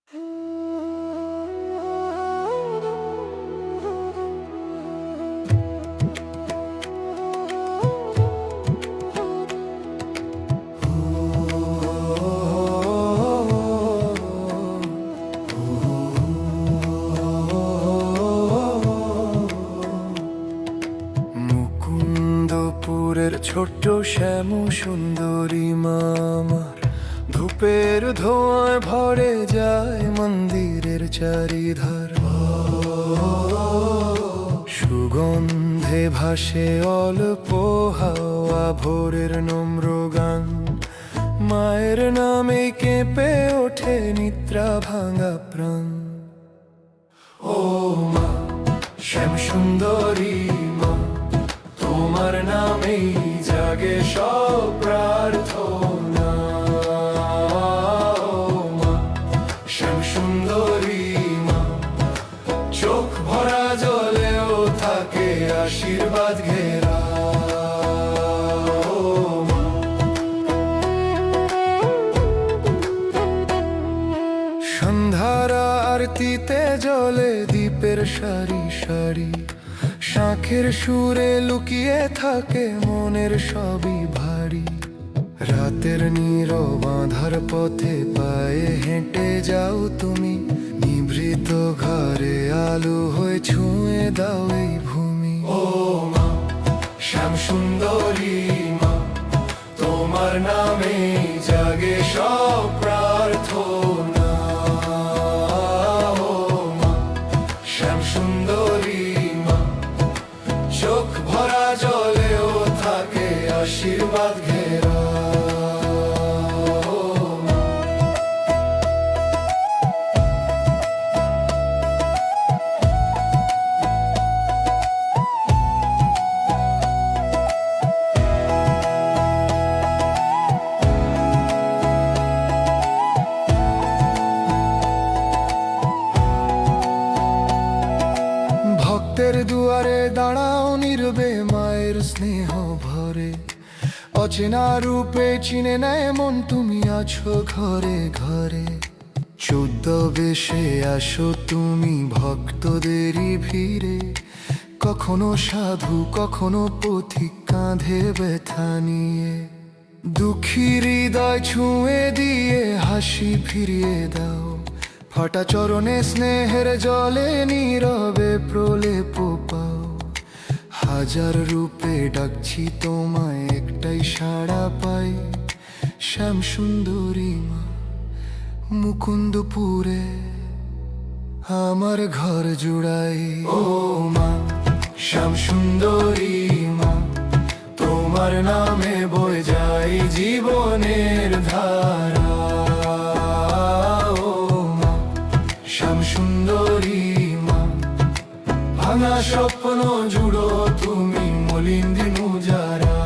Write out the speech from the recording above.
মুকুন্দপুরের ছোট্ট শ্যাম সুন্দরী মামার ধূপের ধোঁয়ায় ভরে যায় মন্দিরের চারিধার। সুগন্ধে ভাসে অল্প হাওয়া ভোরের নম্র গান, মায়ের নামে কেঁপে ওঠে নিদ্রা ভাঙা প্রাণ। ও মা শ্যাম সুন্দরী মা, তোমার নামেই জাগে সব প্রার্থনা। ও মা শ্যাম সুন্দরী মা, চোখ ভরা জলেও থাকে আশীর্বাদ ঘেরা। ও মা সন্ধ্যার আরতিতে জ্বলে দীপের সারি সারি, শাঁখের সুরে লুকিয়ে থাকে মনের সবই ভারী। রাতের নীরব আঁধার পথে পায়ে হেঁটে যাও তুমি, নিভৃত ঘরে আলো হয়ে ছুঁয়ে দাও এই ভূমি। ও মা শ্যাম সুন্দরী মা, তোমার নামে জাগে সব প্রার্থনা। ও মা শ্যাম সুন্দরী মা, চোখ ভরা জলেও থাকে আশীর্বাদ ঘেরা। ভক্তের দুয়ারে দাঁড়াও নীরবে মায়ের স্নেহ ভরে, অচেনা রূপে চিনে নেয় মন তুমি আছো ঘরে ঘরে। 14 বেশে আসো তুমি ভক্তদেরই ভিড়ে, কখনো সাধু কখনো পথিক কাঁধে ব্যথা নিয়ে। দুঃখী হৃদয় ছুঁয়ে দিয়ে হাসি ফিরিয়ে দাও, ফটা চরণে স্নেহের জলে নীরবে প্রলেপ পাও। হাজার রূপে ডাকছি তোমায় একটাই সাড়া পাই, শ্যাম সুন্দরী মা মুকুন্দপুরে আমার ঘর জুড়াই। ও মা শ্যাম সুন্দরী মা, তোমার নামে বয়ে যায় জীবনের ধারা। ও মা শ্যাম সুন্দরী মা, ভাঙা স্বপ্ন জুড়ো তুমি মলিন দিন উজারা।